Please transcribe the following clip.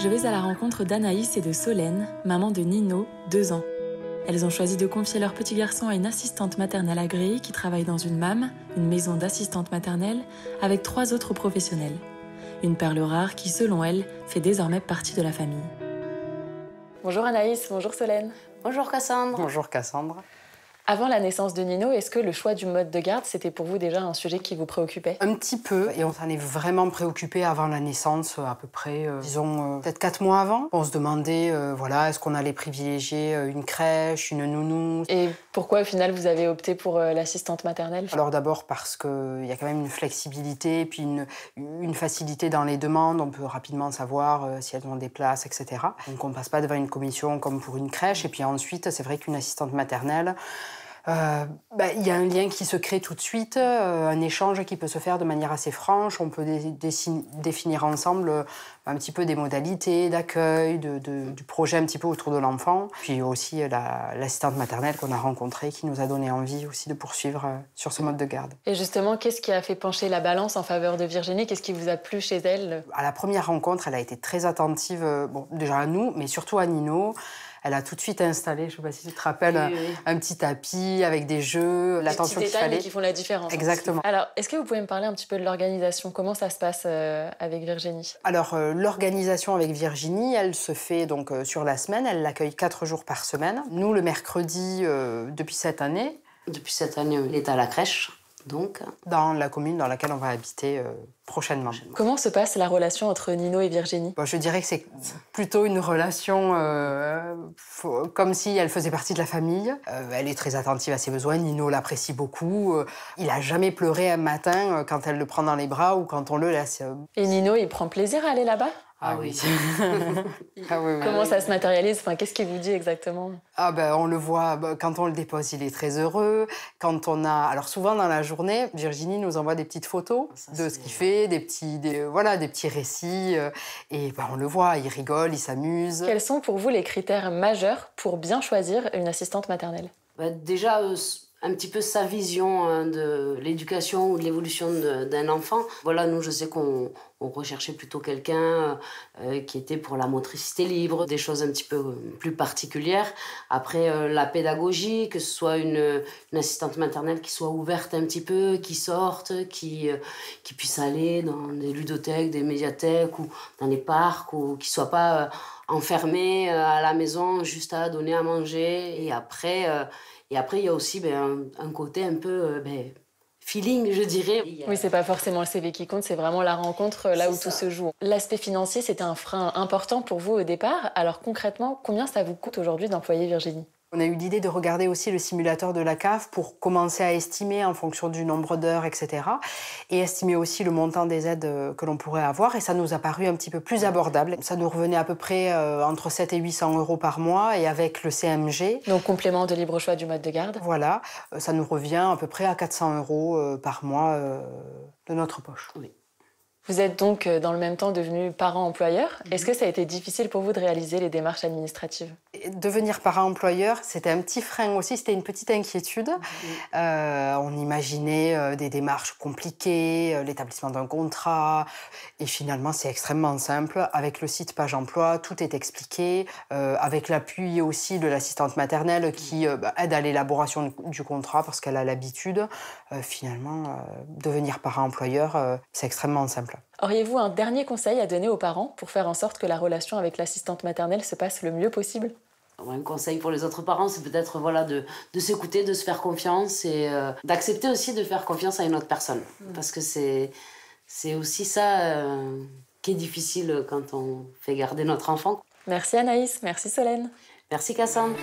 je vais à la rencontre d'Anaïs et de Solène, maman de Nino, 2 ans. Elles ont choisi de confier leur petit garçon à une assistante maternelle agréée qui travaille dans une MAM, une maison d'assistante maternelle, avec 3 autres professionnels. Une perle rare qui, selon elle, fait désormais partie de la famille. Bonjour Anaïs, bonjour Solène. Bonjour Cassandre. Bonjour Cassandre. Avant la naissance de Nino, est-ce que le choix du mode de garde, c'était pour vous déjà un sujet qui vous préoccupait? Un petit peu, et on s'en est vraiment préoccupé avant la naissance, à peu près, disons, peut-être 4 mois avant. On se demandait, voilà, est-ce qu'on allait privilégier une crèche, une nounou? Et pourquoi au final vous avez opté pour l'assistante maternelle? Alors d'abord parce qu'il y a quand même une flexibilité, puis une facilité dans les demandes. On peut rapidement savoir si elles ont des places, etc. Donc on ne passe pas devant une commission comme pour une crèche. Et puis ensuite, c'est vrai qu'une assistante maternelle, y a un lien qui se crée tout de suite, un échange qui peut se faire de manière assez franche. On peut définir ensemble un petit peu des modalités d'accueil, du projet un petit peu autour de l'enfant. Puis aussi l'assistante maternelle qu'on a rencontrée qui nous a donné envie aussi de poursuivre sur ce mode de garde. Et justement, qu'est-ce qui a fait pencher la balance en faveur de Virginie? Qu'est-ce qui vous a plu chez elle? À la première rencontre, elle a été très attentive, déjà à nous, mais surtout à Nino. Elle a tout de suite installé, je ne sais pas si tu te rappelles, un petit tapis avec des jeux, l'attention qu'il fallait. Des détails qui font la différence. Exactement. Alors, est-ce que vous pouvez me parler un petit peu de l'organisation? Comment ça se passe avec Virginie? Alors, l'organisation avec Virginie, elle se fait donc sur la semaine. Elle l'accueille 4 jours par semaine. Nous, le mercredi, depuis cette année. Depuis cette année, il est à la crèche, donc. Dans la commune dans laquelle on va habiter prochainement. Comment se passe la relation entre Nino et Virginie? Je dirais que c'est plutôt une relation comme si elle faisait partie de la famille. Elle est très attentive à ses besoins. Nino l'apprécie beaucoup. Il n'a jamais pleuré un matin quand elle le prend dans les bras ou quand on le laisse. Et Nino, il prend plaisir à aller là-bas? Ah oui. Comment ça se matérialise? Enfin, qu'est-ce qu'il vous dit exactement? On le voit, quand on le dépose, il est très heureux. Quand on a... Alors souvent dans la journée, Virginie nous envoie des petites photos de ce qu'il fait, des petits récits. Et on le voit, il rigole, il s'amuse. Quels sont pour vous les critères majeurs pour bien choisir une assistante maternelle? Déjà, un petit peu sa vision de l'éducation ou de l'évolution d'un enfant. Voilà, nous, je sais qu'on recherchait plutôt quelqu'un qui était pour la motricité libre, des choses un petit peu plus particulières. Après, la pédagogie, que ce soit une assistante maternelle qui soit ouverte un petit peu, qui sorte, qui puisse aller dans des ludothèques, des médiathèques ou dans les parcs, ou qui soit pas enfermée à la maison juste à donner à manger. Et après, il y a aussi un côté un peu feeling, je dirais. Oui, c'est pas forcément le CV qui compte, c'est vraiment la rencontre là où tout se joue. L'aspect financier, c'était un frein important pour vous au départ. Alors concrètement, combien ça vous coûte aujourd'hui d'employer Virginie? On a eu l'idée de regarder aussi le simulateur de la CAF pour commencer à estimer en fonction du nombre d'heures, etc. Et estimer aussi le montant des aides que l'on pourrait avoir. Et ça nous a paru un petit peu plus abordable. Ça nous revenait à peu près entre 700 et 800 euros par mois. Et avec le CMG... Donc complément de libre choix du mode de garde. Voilà, ça nous revient à peu près à 400 euros par mois de notre poche. Oui. Vous êtes donc dans le même temps devenu parent-employeur. Est-ce que ça a été difficile pour vous de réaliser les démarches administratives? Devenir parent-employeur, c'était un petit frein aussi, c'était une petite inquiétude. On imaginait des démarches compliquées, l'établissement d'un contrat. Et finalement, c'est extrêmement simple. Avec le site Page Emploi, tout est expliqué. Avec l'appui aussi de l'assistante maternelle qui aide à l'élaboration du contrat parce qu'elle a l'habitude. Finalement, devenir parent-employeur, c'est extrêmement simple. Auriez-vous un dernier conseil à donner aux parents pour faire en sorte que la relation avec l'assistante maternelle se passe le mieux possible? Un conseil pour les autres parents, c'est peut-être de s'écouter, de se faire confiance et d'accepter aussi de faire confiance à une autre personne. Parce que c'est aussi ça qui est difficile quand on fait garder notre enfant. Merci Anaïs, merci Solène. Merci Cassandre.